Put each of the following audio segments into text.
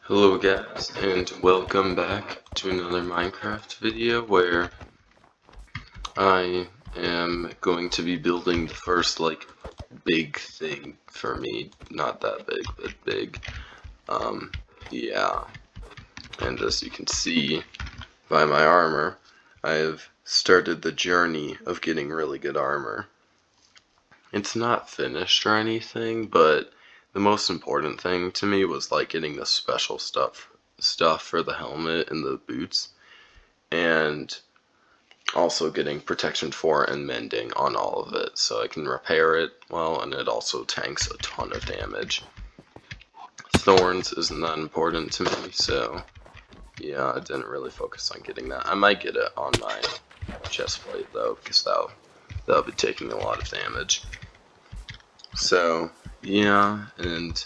Hello guys, and welcome back to another Minecraft video where I am going to be building the first, big thing for me. Not that big, but big. Yeah. And as you can see by my armor, I have started the journey of getting really good armor. It's not finished or anything, but the most important thing to me was getting the special stuff for the helmet and the boots, and also getting protection 4 and mending on all of it so I can repair it well, and it also tanks a ton of damage. Thorns isn't that important to me, so yeah, I didn't really focus on getting that. I might get it on my chest plate though, because that'll be taking a lot of damage. So yeah, and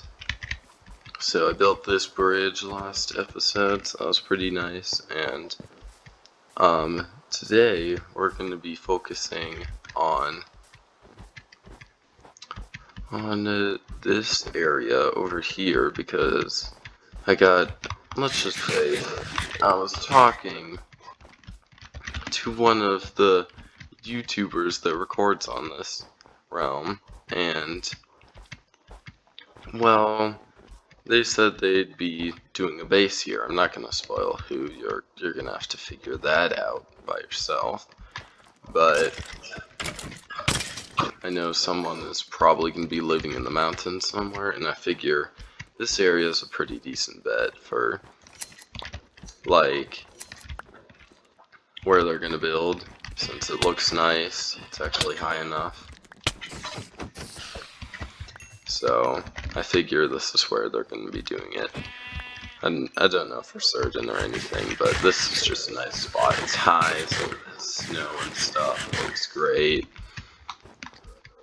so I built this bridge last episode, so that was pretty nice, and today we're going to be focusing on this area over here, because let's just say, I was talking to one of the YouTubers that records on this realm, and well, they said they'd be doing a base here. I'm not gonna spoil who. You're gonna have to figure that out by yourself. But I know someone is probably gonna be living in the mountains somewhere, and I figure this area is a pretty decent bet for where they're gonna build, since it looks nice. It's actually high enough. So I figure this is where they're going to be doing it. And I don't know for certain or anything, but this is just a nice spot. It's high, so the snow and stuff looks great.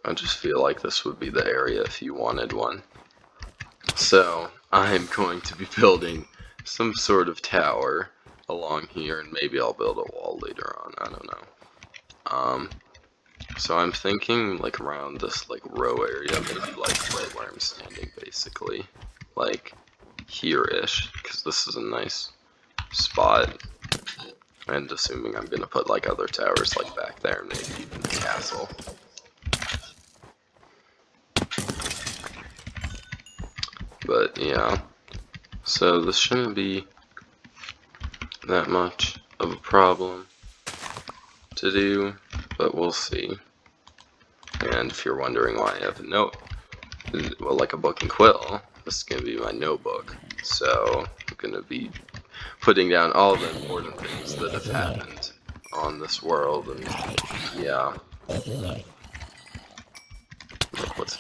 I just feel like this would be the area if you wanted one. So I'm going to be building some sort of tower along here, and maybe I'll build a wall later on. I don't know. So I'm thinking around this row area, maybe right where I'm standing, basically, here-ish, because this is a nice spot. And assuming I'm gonna put other towers back there, maybe even the castle. But yeah, so this shouldn't be that much of a problem to do, but we'll see. And if you're wondering why I have a note, well, like a book and quill, this is going to be my notebook. So I'm going to be putting down all the important things that have happened on this world, and yeah, what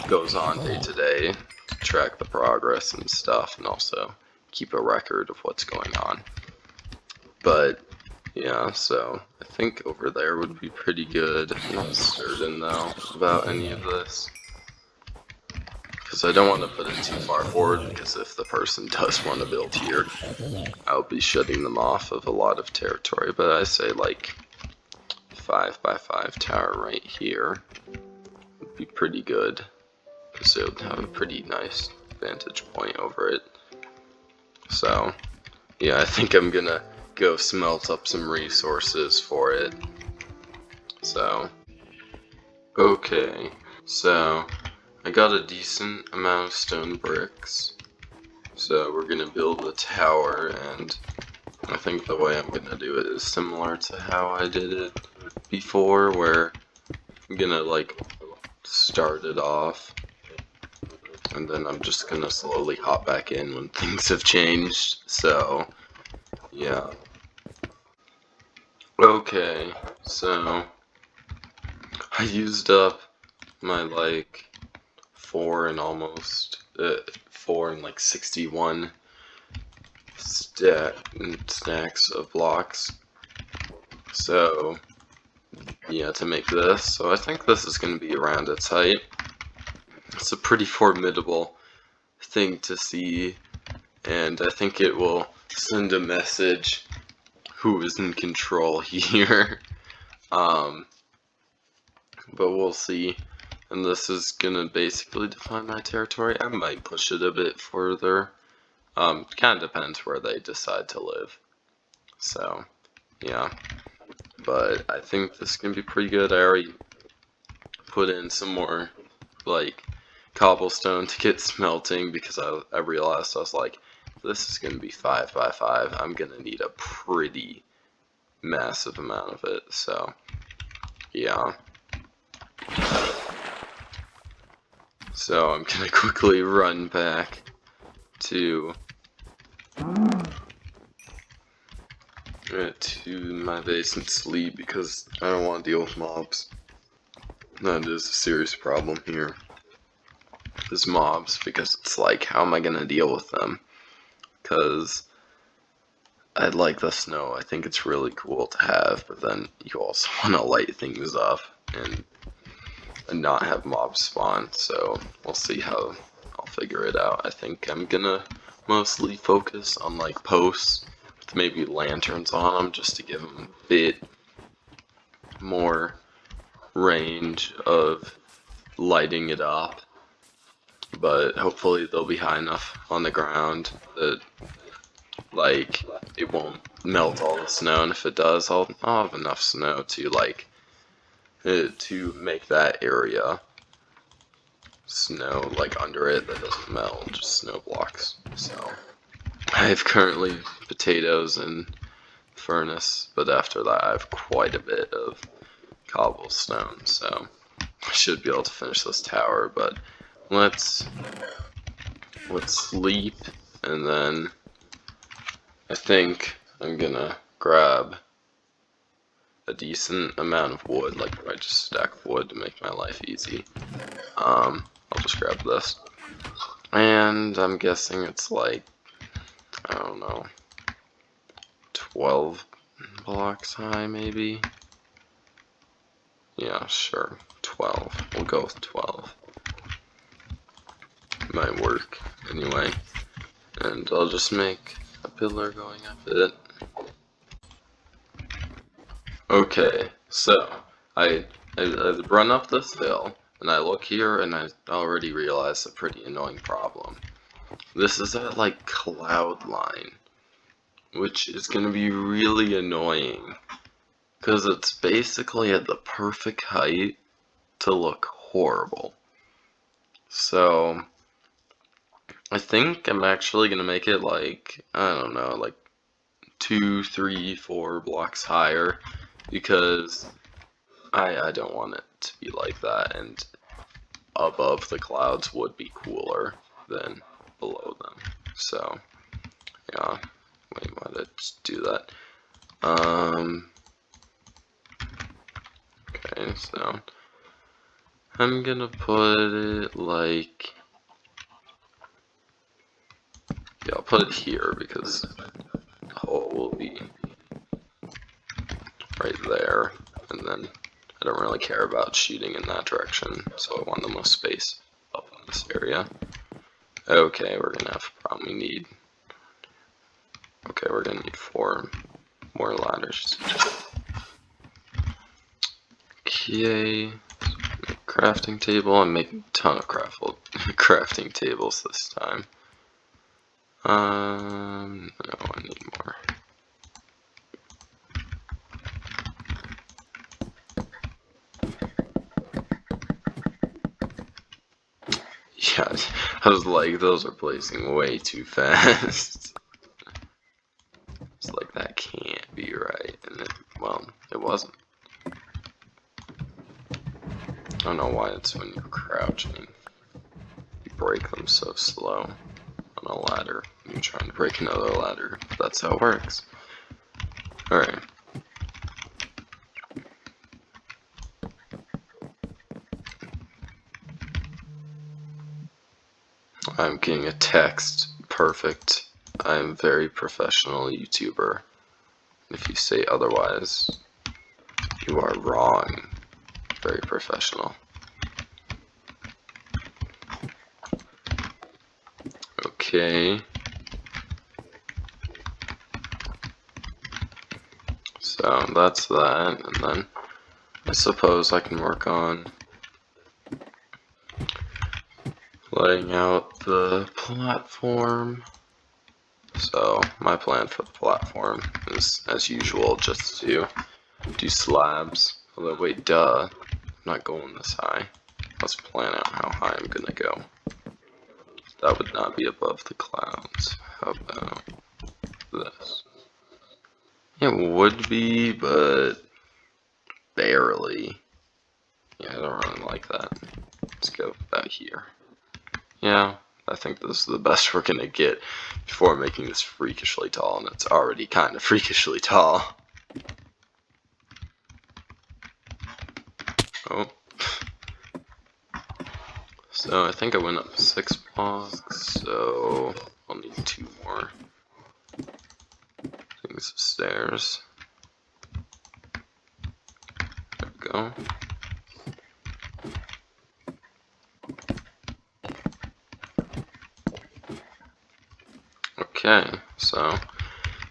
goes on day to day, to track the progress and stuff, and also keep a record of what's going on. But yeah, so I think over there would be pretty good. I'm not certain though about any of this, because I don't want to put it too far forward, because if the person does want to build here, I'll be shutting them off of a lot of territory. But I say 5x5 tower right here would be pretty good, because it would have a pretty nice vantage point over it. So yeah, I think I'm gonna go smelt up some resources for it. So okay, so I got a decent amount of stone bricks, so we're gonna build the tower, and I think the way I'm gonna do it is similar to how I did it before, where I'm gonna start it off, and then I'm just gonna slowly hop back in when things have changed. So yeah. Okay, so I used up my 4 and 61 stacks of blocks. So yeah, to make this. So I think this is going to be around its height. It's a pretty formidable thing to see, and I think it will send a message who is in control here. But we'll see. And this is gonna basically define my territory. I might push it a bit further, Kind of depends where they decide to live. So, yeah. But I think this is gonna be pretty good. I already put in some more, like, cobblestone to get smelting because I realized I was like, this is gonna be 5 by 5. I'm gonna need a pretty massive amount of it. So, yeah. So I'm gonna quickly run back to my base and sleep because I don't want to deal with mobs. That is a serious problem here. Is mobs, because it's like, how am I gonna deal with them? Because I like the snow. I think it's really cool to have, but then you also want to light things up and not have mobs spawn. So we'll see how I'll figure it out. I think I'm gonna mostly focus on like posts with maybe lanterns on them just to give them a bit more range of lighting it up. But hopefully they'll be high enough on the ground that like it won't melt all the snow, and if it does, I'll have enough snow to like to make that area snow like under it that doesn't melt, just snow blocks. So I have currently potatoes and furnace, but after that I have quite a bit of cobblestone, so I should be able to finish this tower. But let's sleep, and then I think I'm gonna grab a decent amount of wood, like if I just stack wood to make my life easy. I'll just grab this. And I'm guessing it's like, I don't know, 12 blocks high maybe? Yeah, sure, 12. We'll go with 12. Might work anyway. And I'll just make a pillar going up it. Okay, so I run up this hill, and I look here, and I already realize a pretty annoying problem. This is at like cloud line, which is gonna be really annoying, because it's basically at the perfect height to look horrible. So I think I'm actually gonna make it like, I don't know, like 2, 3, 4 blocks higher, because I don't want it to be like that, and above the clouds would be cooler than below them. So, yeah. Wait, why did I just do that? Okay, so I'm gonna put it like, yeah, I'll put it here because the hole will be right there, and then I don't really care about shooting in that direction, so I want the most space up in this area. Okay, we're gonna have probably need. Okay, we're gonna need 4 more ladders. Okay, crafting table. I'm making a ton of crafting tables this time. No, I need more. Yeah, I was like, those are placing way too fast. It's like, that can't be right, and well, it wasn't. I don't know why it's when you're crouching, you break them so slow on a ladder. You're trying to break another ladder. That's how it works. Alright. I'm getting a text. Perfect. I'm a very professional YouTuber. If you say otherwise, you are wrong. Very professional. Okay. So that's that, and then I suppose I can work on laying out the platform. So my plan for the platform is, as usual, just to do slabs. Although, wait, duh, I'm not going this high. Let's plan out how high I'm gonna go. That would not be above the clouds. How about this? It would be, but barely. Yeah, I don't really like that. Let's go about here. Yeah, I think this is the best we're gonna get before making this freakishly tall, and it's already kind of freakishly tall. Oh. So I think I went up 6 blocks, so I'll need 2 more things of stairs. There we go. Okay, so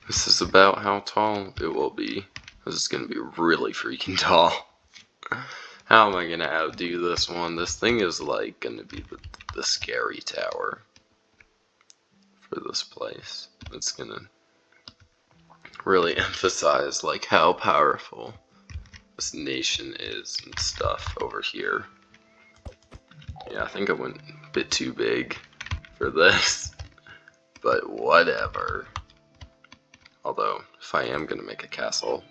this is about how tall it will be. This is gonna be really freaking tall. How am I gonna outdo this one? This thing is like gonna be the scary tower for this place. It's gonna really emphasize like how powerful this nation is and stuff over here. Yeah, I think I went a bit too big for this, but whatever. Although, if I am gonna make a castle,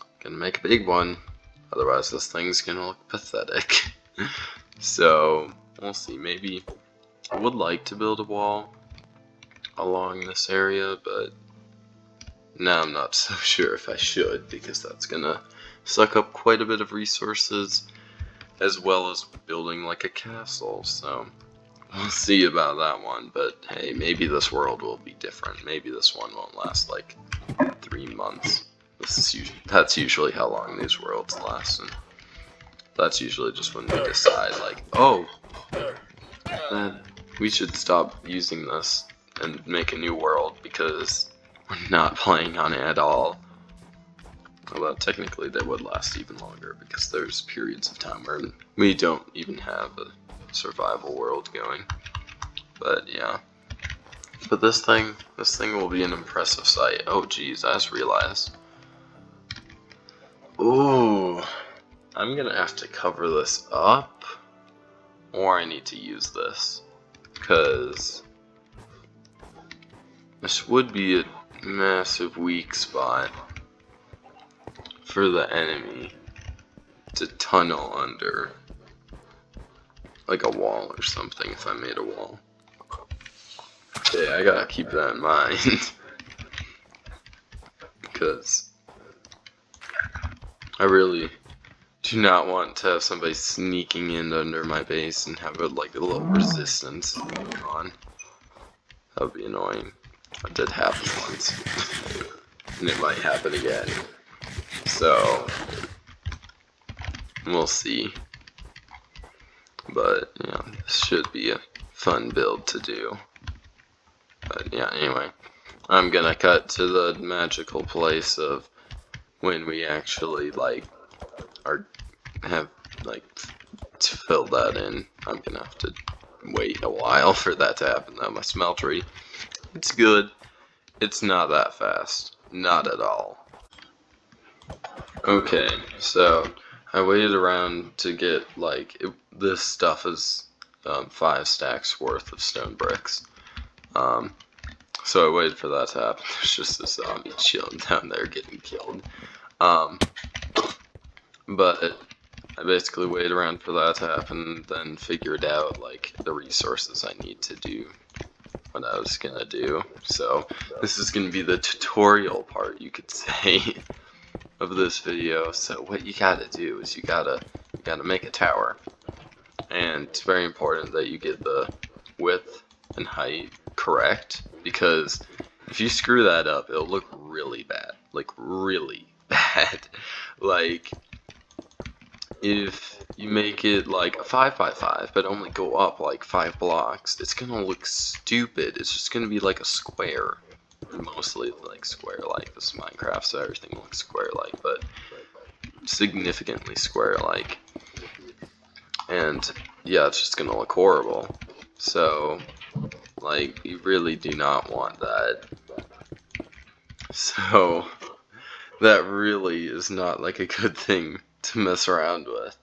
I'm gonna make a big one. Otherwise, this thing's gonna look pathetic. So, we'll see. Maybe I would like to build a wall along this area, but now I'm not so sure if I should, because that's gonna suck up quite a bit of resources, as well as building like a castle. So, we'll see about that one. But hey, maybe this world will be different. Maybe this one won't last like 3 months. That's usually how long these worlds last, and that's usually just when we decide, like, oh, man, we should stop using this and make a new world because we're not playing on it at all. Although technically they would last even longer because there's periods of time where we don't even have a survival world going. But yeah. But this thing will be an impressive sight. Oh geez, I just realized. Ooh, I'm gonna have to cover this up, or I need to use this, because this would be a massive weak spot for the enemy to tunnel under, like a wall or something if I made a wall. Okay, I gotta keep that in mind, because I really do not want to have somebody sneaking in under my base and have like a little resistance going on. That would be annoying. That did happen once, and it might happen again. So we'll see. But yeah, this should be a fun build to do. But yeah, anyway, I'm gonna cut to the magical place of when we actually like have like to fill that in. I'm gonna have to wait a while for that to happen though. My smeltery, it's good. It's not that fast. Not at all. Okay, so I waited around to get like this stuff is 5 stacks worth of stone bricks. So I waited for that to happen. There's just a zombie chilling down there getting killed. But I basically waited around for that to happen, then figured out like the resources I need to do what I was gonna do. So this is gonna be the tutorial part, you could say, of this video. So what you gotta do is you gotta make a tower, and it's very important that you get the width and height correct, because if you screw that up, it'll look really bad, like really bad. Like if you make it like a 5x5 but only go up like 5 blocks, it's gonna look stupid. It's just gonna be like a square, mostly like square like. This is Minecraft, so everything looks square like, but significantly square like. And yeah, it's just gonna look horrible. So Like, you really do not want that. So, that really is not like a good thing to mess around with.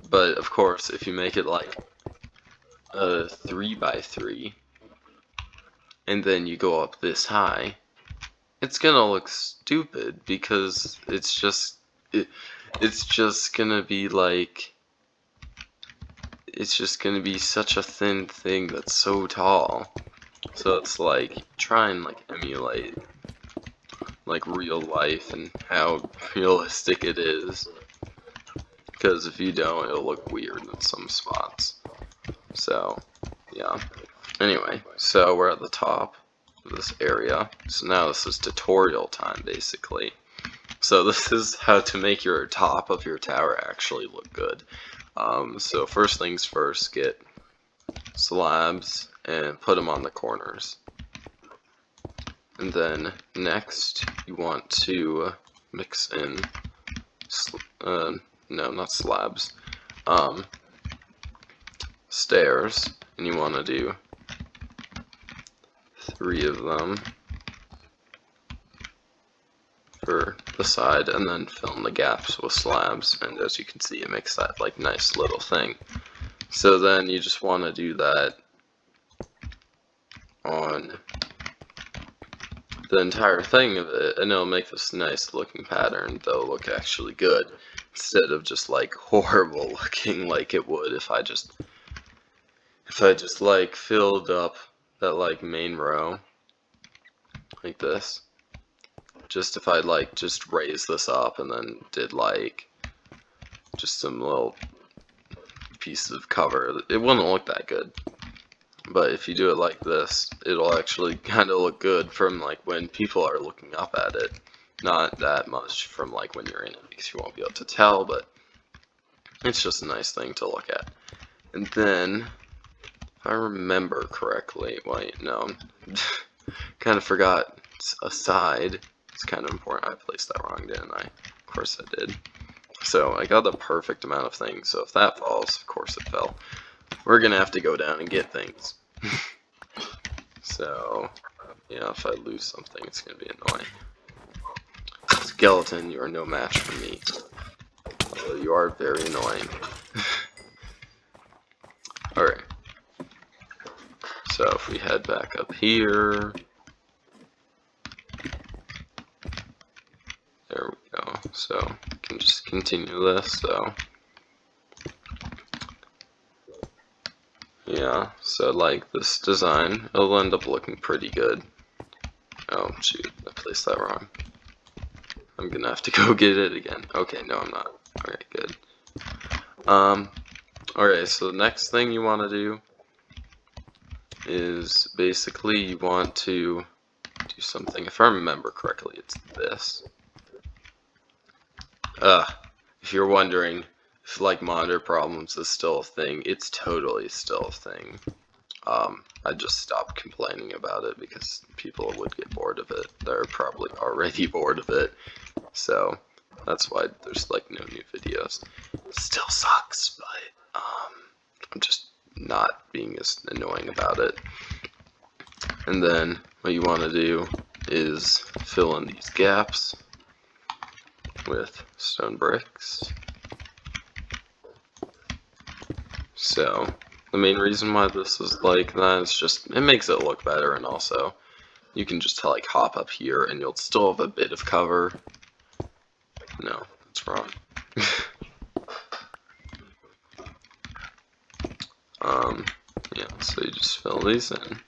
But of course, if you make it like a 3x3, and then you go up this high, it's gonna look stupid because it's just gonna be like, it's just gonna be such a thin thing that's so tall. So it's like, try and like emulate like real life and how realistic it is. Because if you don't, it'll look weird in some spots. So, yeah. Anyway, so we're at the top of this area. So now this is tutorial time, basically. So this is how to make your top of your tower actually look good. So first things first, get slabs and put them on the corners. And then next, you want to mix in, no, not slabs, stairs, and you want to do 3 of them for the side, and then fill in the gaps with slabs, and as you can see, it makes that like nice little thing. So then you just want to do that on the entire thing of it, and it'll make this nice looking pattern that'll look actually good, instead of just like horrible looking like it would if I just like filled up that like main row like this. Just if I like just raise this up and then did like just some little piece of cover, it wouldn't look that good. But if you do it like this, it'll actually kind of look good from like when people are looking up at it. Not that much from like when you're in it, because you won't be able to tell, but it's just a nice thing to look at. And then, if I remember correctly, wait, no, kind of forgot a side. It's kind of important. I placed that wrong, didn't I? Of course I did. So I got the perfect amount of things, so if that falls, of course it fell. We're gonna have to go down and get things. So, yeah, if I lose something, it's gonna be annoying. Skeleton, you are no match for me. Although you are very annoying. Alright. So if we head back up here, there we go. So we can just continue this. So yeah, so like this design, it'll end up looking pretty good. Oh shoot, I placed that wrong. I'm gonna have to go get it again. Okay, no I'm not. Alright, good. Alright, so the next thing you want to do is basically you want to do something, if I remember correctly, it's this. If you're wondering if like monitor problems is still a thing, it's totally still a thing. I just stopped complaining about it because people would get bored of it. They're probably already bored of it. So that's why there's like no new videos. It still sucks, but I'm just not being as annoying about it. And then what you want to do is fill in these gaps with stone bricks. So the main reason why this is like that is just it makes it look better, and also you can just like hop up here and you'll still have a bit of cover. No, that's wrong. Yeah, so you just fill these in.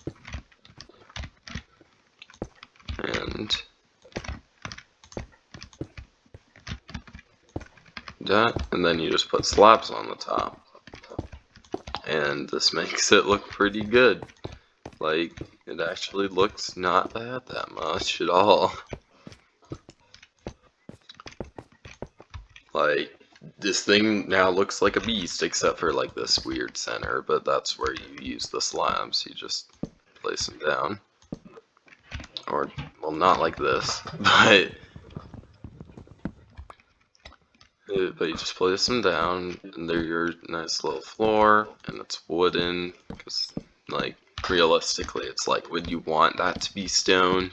And that, and then you just put slabs on the top. And this makes it look pretty good. Like, it actually looks not bad that much at all. Like, this thing now looks like a beast, except for like this weird center, but that's where you use the slabs. You just place them down. Or, well, not like this, but you just place them down, and they're your nice little floor, and it's wooden, because like, realistically, it's like, would you want that to be stone?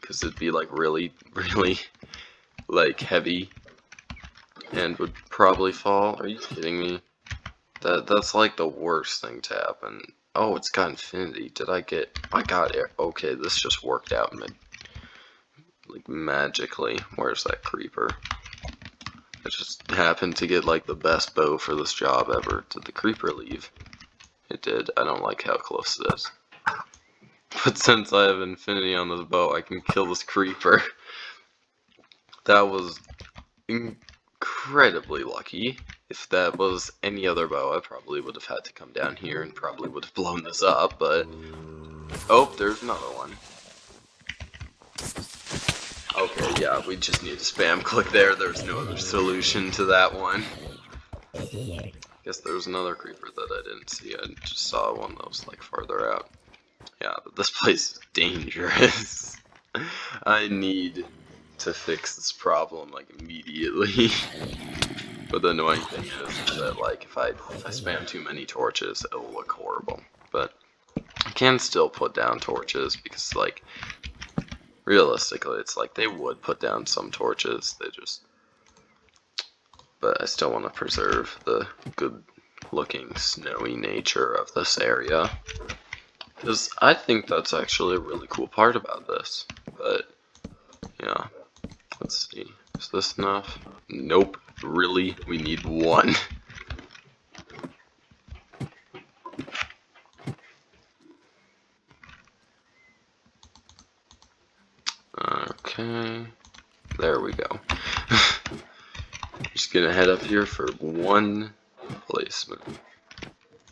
Because it'd be, like, really, really, like, heavy. And would probably fall. Are you kidding me? That's, like, the worst thing to happen. Oh, it's got infinity. I got it. Okay, this just worked out, like, magically. Where's that creeper? I just happened to get, like, the best bow for this job ever. Did the creeper leave? It did. I don't like how close it is. But since I have infinity on this bow, I can kill this creeper. That was incredibly lucky. If that was any other bow, I probably would have had to come down here and probably would have blown this up, but... Oh, there's another one. Okay, yeah, we just need to spam click there. There's no other solution to that one. Guess there's another creeper that I didn't see. I just saw one that was, like, farther out. Yeah, but this place is dangerous. I need to fix this problem, like, immediately. But the annoying thing is that, like, if I spam too many torches, it'll look horrible. But I can still put down torches because, like, realistically, it's like they would put down some torches. They just... But I still want to preserve the good-looking, snowy nature of this area. Because I think that's actually a really cool part about this. But, yeah. Let's see. Is this enough? Nope. Really? We need one. Okay. There we go. Just gonna head up here for one placement.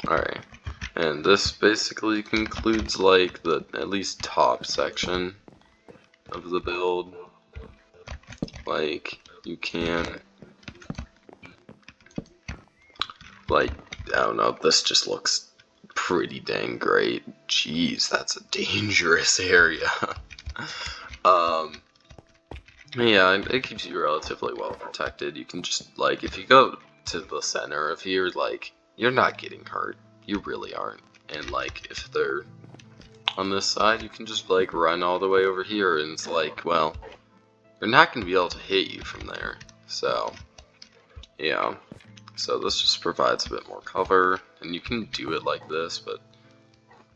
Alright. And this basically concludes, like, the at least top section of the build. Like, you can, like, I don't know, this just looks pretty dang great. Jeez, that's a dangerous area. Yeah, it keeps you relatively well protected. You can just, like, if you go to the center of here, like, you're not getting hurt. You really aren't. And, like, if they're on this side, you can just, like, run all the way over here, and it's like, well, they're not going to be able to hit you from there. So, yeah. So this just provides a bit more cover, and you can do it like this, but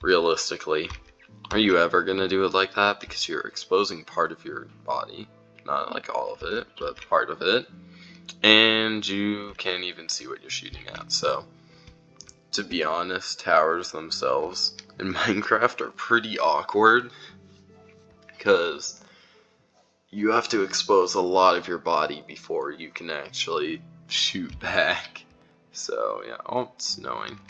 realistically, are you ever going to do it like that? Because you're exposing part of your body. Not like all of it, but part of it. And you can't even see what you're shooting at. So, to be honest, towers themselves in Minecraft are pretty awkward. Because you have to expose a lot of your body before you can actually shoot back. So, yeah. Oh, it's snowing.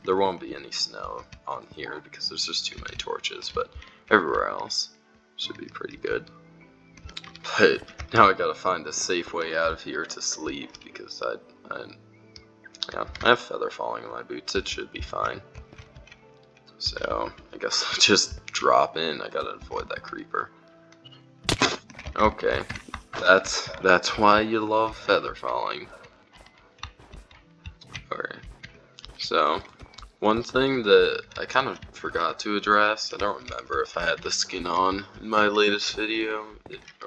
There won't be any snow on here because there's just too many torches. But everywhere else should be pretty good. But now I gotta find a safe way out of here to sleep because I have feather falling in my boots. It should be fine. So I guess I'll just drop in. I gotta avoid that creeper. Okay, that's why you love feather falling. Okay, so one thing that I kind of forgot to address, I don't remember if I had the skin on in my latest video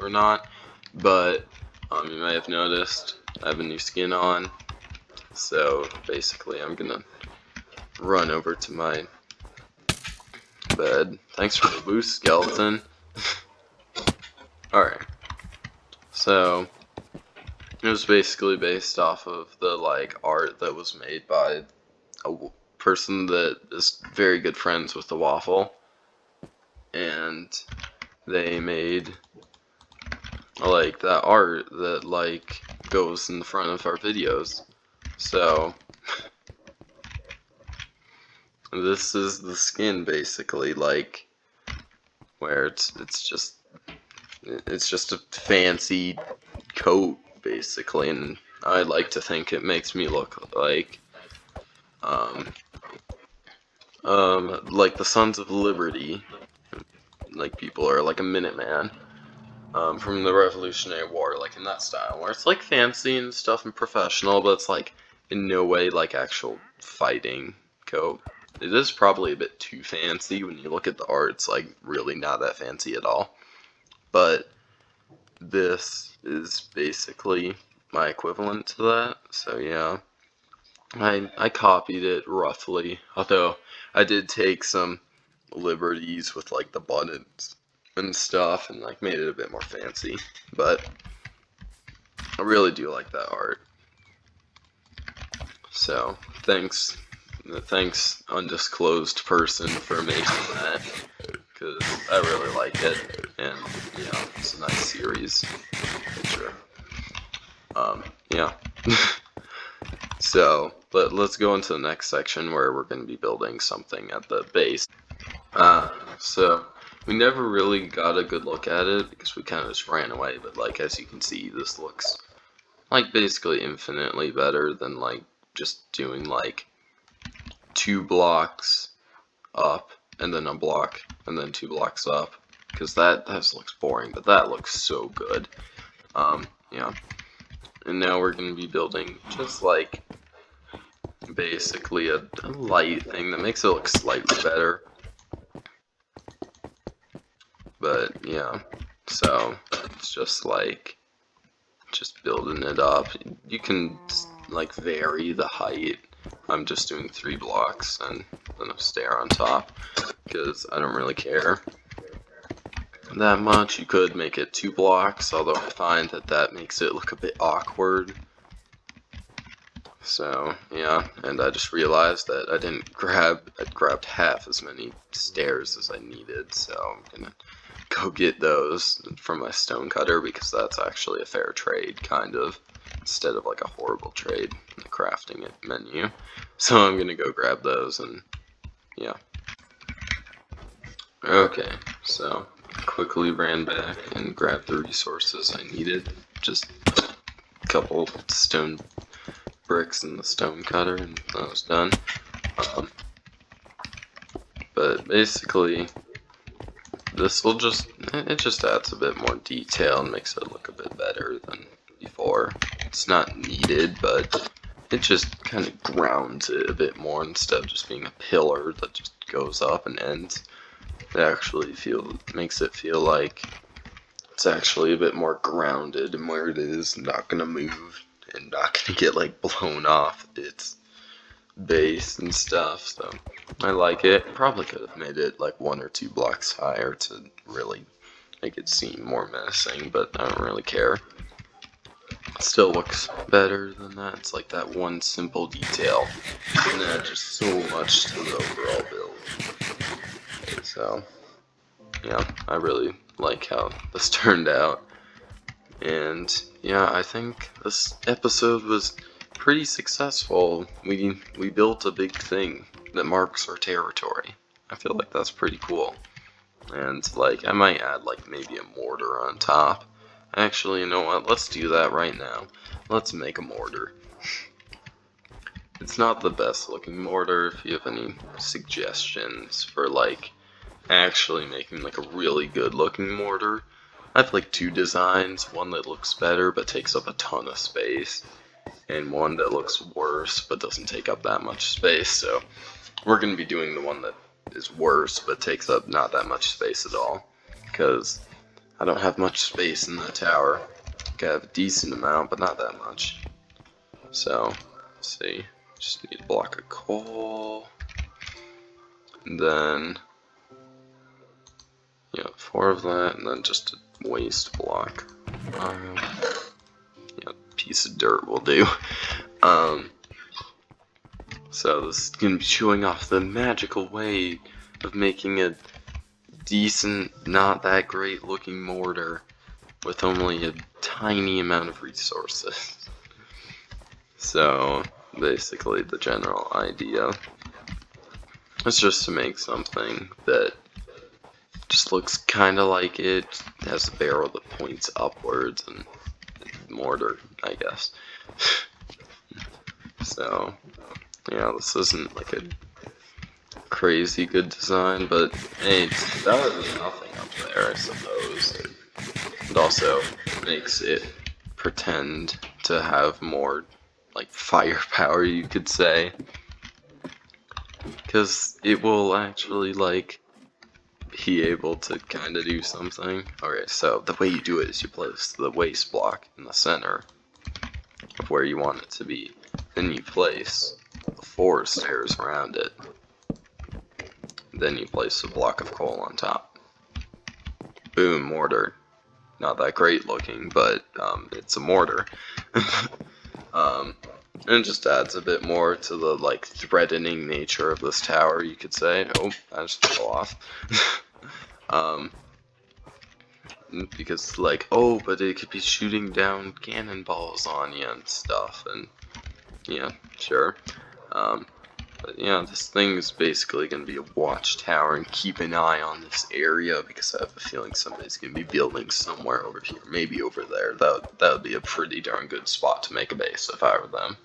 or not, but you may have noticed I have a new skin on, so basically I'm gonna run over to my bed. Thanks for the boost, skeleton. Alright, so it was basically based off of the, like, art that was made by a person that is very good friends with the waffle, and they made, like, that art that, like, goes in the front of our videos. So this is the skin, basically, like, where it's just a fancy coat, basically, and I like to think it makes me look like like the Sons of Liberty, like people are like a Minuteman, from the Revolutionary War, like in that style, where it's like fancy and stuff and professional, but it's like in no way like actual fighting coat. It is probably a bit too fancy. When you look at the art, it's like really not that fancy at all. But this is basically my equivalent to that. So yeah, I copied it roughly, although I did take some liberties with like the buttons and stuff and like made it a bit more fancy. But I really do like that art. So thanks undisclosed person for making that, because I really like it, and yeah, it's a nice series picture. Yeah. So, but let's go into the next section where we're going to be building something at the base. So we never really got a good look at it because we kind of just ran away, but like as you can see, this looks like basically infinitely better than like just doing like 2 blocks up and then a block and then 2 blocks up, because that looks boring, but that looks so good. Yeah, and now we're going to be building just like basically a light thing that makes it look slightly better. But yeah, so it's just like building it up. You can like vary the height. I'm just doing 3 blocks and then a stair on top because I don't really care that much. You could make it 2 blocks, although I find that makes it look a bit awkward. So yeah, and I just realized that I grabbed half as many stairs as I needed, so I'm gonna go get those from my stone cutter, because that's actually a fair trade, kind of, instead of like a horrible trade in the crafting it menu. So I'm gonna go grab those, and yeah. Okay, so quickly ran back and grabbed the resources I needed. Just a couple stone bricks in the stone cutter, and that was done. But basically, this will just adds a bit more detail and makes it look a bit better than before. It's not needed, but it just kind of grounds it a bit more instead of just being a pillar that just goes up and ends. It actually makes it feel like it's actually a bit more grounded, and where it is not gonna move and not gonna get like blown off its base and stuff. So I like it. Probably could have made it like 1 or 2 blocks higher to really make it seem more menacing, but I don't really care. It still looks better than that. It's like that one simple detail and add just so much to the overall build. So yeah, I really like how this turned out. And yeah, I think this episode was pretty successful. We built a big thing that marks our territory. I feel like that's pretty cool. And like I might add like maybe a mortar on top. Actually, you know what? Let's do that right now. Let's make a mortar. It's not the best looking mortar. If you have any suggestions for like actually making like a really good looking mortar, I have like 2 designs. One that looks better but takes up a ton of space, and one that looks worse but doesn't take up that much space. So we're going to be doing the one that is worse but takes up not that much space at all, because I don't have much space in the tower. I have a decent amount, but not that much. So let's see, just need a block of coal, and then 4 of that, and then just a waste block. Piece of dirt will do. So this is gonna be showing off the magical way of making a decent, not that great looking mortar with only a tiny amount of resources. So basically the general idea is just to make something that just looks kind of like it has a barrel that points upwards, and mortar, I guess. So yeah, this isn't like a crazy good design, but hey, it's better than nothing up there, I suppose. It also makes it pretend to have more like firepower, you could say. because it will actually like be able to kind of do something. Okay, so the way you do it is you place the waste block in the center of where you want it to be. Then you place the 4 stairs around it. Then you place a block of coal on top. Boom, mortar. Not that great looking, but it's a mortar. And it just adds a bit more to the like threatening nature of this tower, you could say. Oh, I just fell off. Because like, oh, but it could be shooting down cannonballs on you and stuff, and yeah, sure. But yeah, this thing is basically going to be a watchtower, and keep an eye on this area because I have a feeling somebody's going to be building somewhere over here, maybe over there. That would be a pretty darn good spot to make a base if I were them.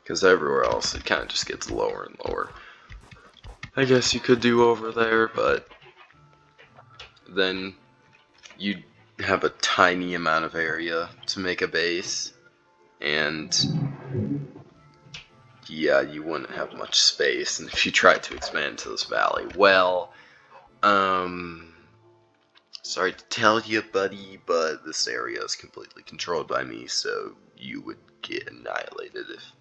Because everywhere else it kind of just gets lower and lower. I guess you could do over there, but then you'd have a tiny amount of area to make a base, and yeah, you wouldn't have much space. And if you tried to expand to this valley, well, sorry to tell you, buddy, but this area is completely controlled by me, so you would get annihilated if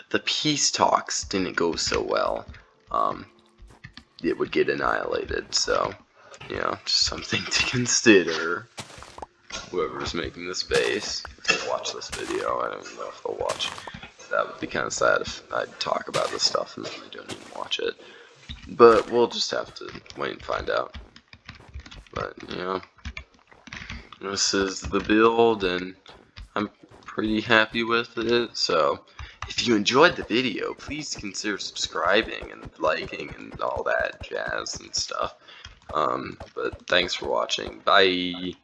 the peace talks didn't go so well. It would get annihilated. So, you know, just something to consider. Whoever's making this base, if they watch this video, I don't even know if they'll watch. That would be kind of sad if I'd talk about this stuff and then they don't even watch it. But we'll just have to wait and find out. But, you know, this is the build, and I'm pretty happy with it. So, if you enjoyed the video, please consider subscribing and liking and all that jazz and stuff. But thanks for watching. Bye!